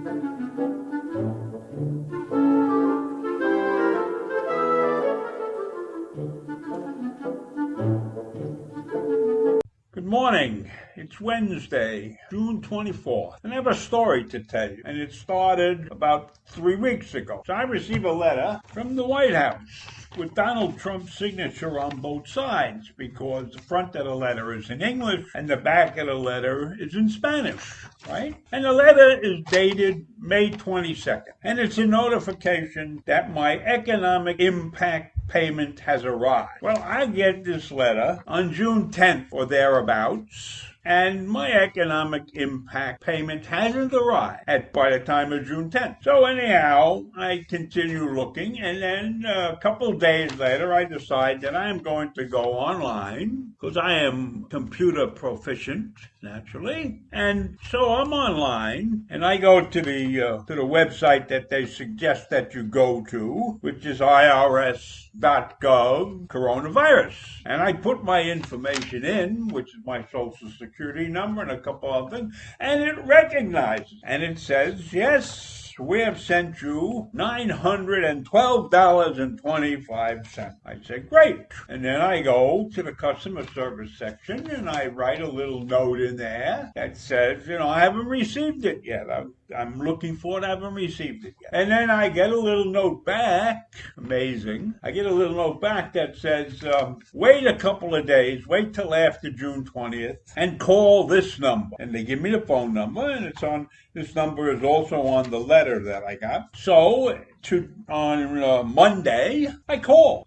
Good morning. It's Wednesday, June 24th. And I have a story to tell you. And it started about 3 weeks ago. So I received a letter from the White House with Donald Trump's signature on both sides because the front of the letter is in English and the back of the letter is in Spanish, right? And the letter is dated May 22nd. And it's a notification that my economic impact payment has arrived. Well, I get this letter on June 10th or thereabouts, and my economic impact payment hasn't arrived by the time of June 10th. So anyhow, I continue looking, and then a couple of days later, I decide that I am going to go online, because I am computer proficient, naturally. And so I'm online, and I go to the website that they suggest that you go to, which is IRS.gov coronavirus. And I put my information in, which is my social security number and a couple of things, and it recognizes. And it says, yes, we have sent you $912.25. I say, great. And then I go to the customer service section and I write a little note in there that says, I haven't received it yet. I'm looking for it. I haven't received it yet. And then I get a little note back. Amazing. I get a little note back that says, wait a couple of days, wait till after June 20th and call this number. And they give me the phone number, and this number is also on the letter that I got. So on Monday, I call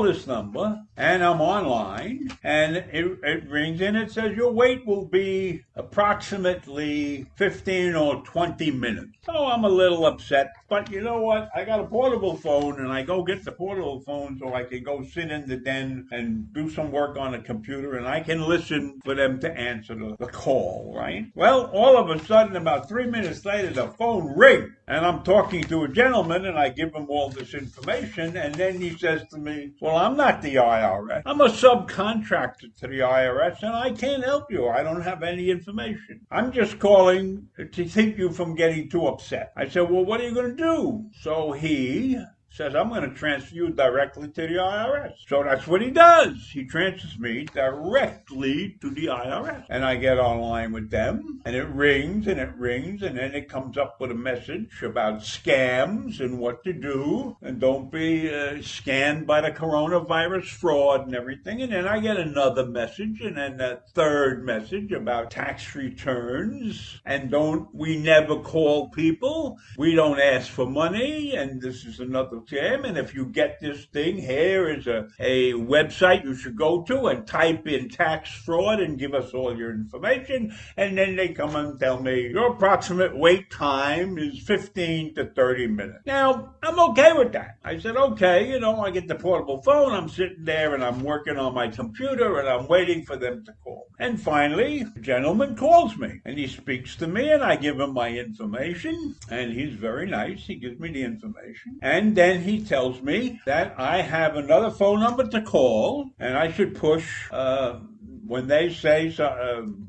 this number, and I'm online, and it rings, and it says your wait will be approximately 15 or 20 minutes. So I'm a little upset, but you know what? I got a portable phone, and I go get the portable phone so I can go sit in the den and do some work on the computer, and I can listen for them to answer the call, right? Well, all of a sudden, about 3 minutes later, the phone rings, and I'm talking to a gentleman, and I give him all this information, and then he says to me, well, I'm not the IRS. I'm a subcontractor to the IRS, and I can't help you. I don't have any information. I'm just calling to keep you from getting too upset. I said, well, what are you going to do? So he says, I'm going to transfer you directly to the IRS. So that's what he does. He transfers me directly to the IRS. And I get online with them, and it rings, and then it comes up with a message about scams and what to do, and don't be scanned by the coronavirus fraud and everything. And then I get another message, and then a third message about tax returns, and we never call people. We don't ask for money, and this is another scam, and if you get this thing, here is a website you should go to and type in tax fraud and give us all your information, and then they come and tell me your approximate wait time is 15 to 30 minutes. Now, I'm okay with that. I said, okay, I get the portable phone, I'm sitting there and I'm working on my computer and I'm waiting for them to call. And finally, the gentleman calls me and he speaks to me and I give him my information, and he's very nice. He gives me the information, and then he tells me that I have another phone number to call, and I should push, when they say,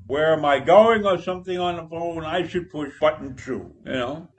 where am I going or something on the phone, I should push button 2,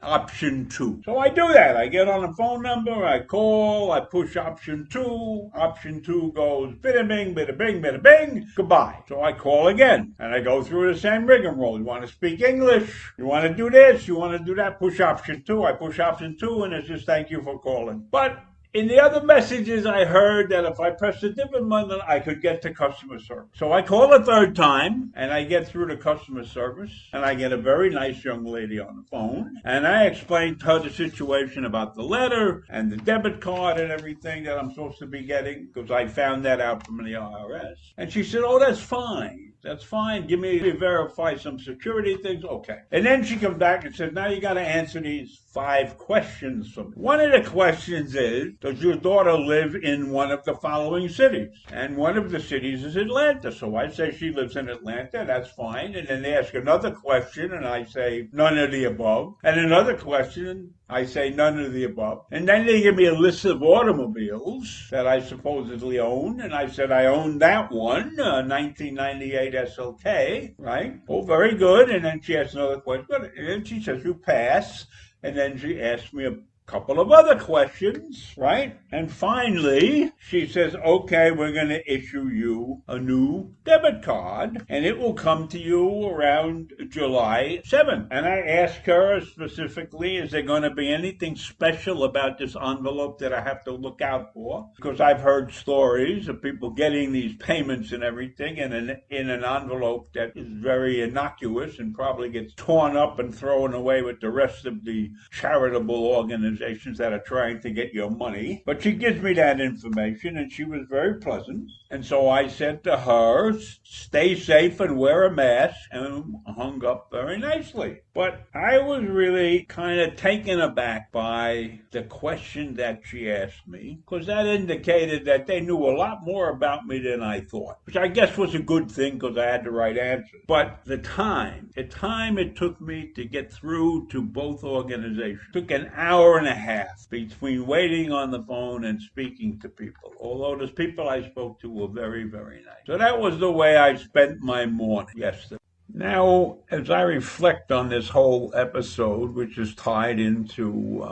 option 2. So I do that. I get on the phone number, I call, I push option 2. Option 2 goes bada bing, bada bing, bada bing, goodbye. So I call again, and I go through the same rigmarole. You want to speak English? You want to do this? You want to do that? Push option 2. I push option 2, and it says, thank you for calling. But in the other messages, I heard that if I pressed a different button, I could get to customer service. So I call a third time, and I get through to customer service, and I get a very nice young lady on the phone, and I explained to her the situation about the letter and the debit card and everything that I'm supposed to be getting, because I found that out from the IRS. And she said, oh, that's fine. That's fine. Give me to verify some security things. Okay. And then she comes back and says, now you got to answer these 5 questions for me. One of the questions is, does your daughter live in one of the following cities? And one of the cities is Atlanta. So I say she lives in Atlanta. That's fine. And then they ask another question, and I say none of the above. And another question, I say none of the above. And then they give me a list of automobiles that I supposedly own. And I said, I own that one, 1998 SLK, right? Oh, very good. And then she asked another question. And then she says, you pass. And then she asked me a couple of other questions, right? And finally, she says, okay, we're going to issue you a new debit card, and it will come to you around July 7th. And I asked her specifically, is there going to be anything special about this envelope that I have to look out for? Because I've heard stories of people getting these payments and everything in an envelope that is very innocuous and probably gets torn up and thrown away with the rest of the charitable organizations that are trying to get your money. But she gives me that information, and she was very pleasant. And so I said to her, stay safe and wear a mask, and hung up very nicely. But I was really kind of taken aback by the question that she asked me, because that indicated that they knew a lot more about me than I thought, which I guess was a good thing because I had the right answers. But the time it took me to get through to both organizations took an hour and a half between waiting on the phone and speaking to people, although the people I spoke to were very, very nice. So that was the way I spent my morning yesterday. Now, as I reflect on this whole episode, which is tied into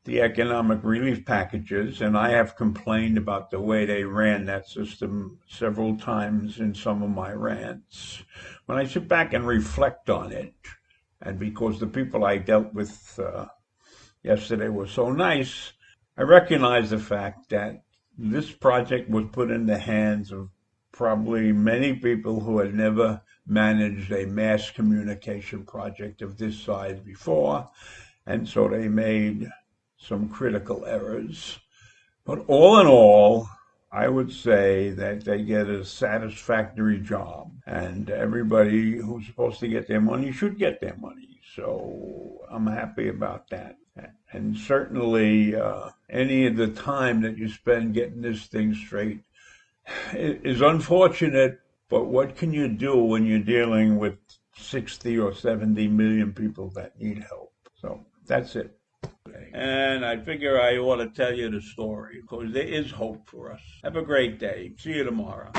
the economic relief packages, and I have complained about the way they ran that system several times in some of my rants, when I sit back and reflect on it, and because the people I dealt with yesterday were so nice, I recognize the fact that this project was put in the hands of probably many people who had never managed a mass communication project of this size before, and so they made some critical errors. But all in all, I would say that they get a satisfactory job, and everybody who's supposed to get their money should get their money. So I'm happy about that. And certainly any of the time that you spend getting this thing straight is unfortunate, but what can you do when you're dealing with 60 or 70 million people that need help? So that's it. And I figure I ought to tell you the story because there is hope for us. Have a great day. See you tomorrow.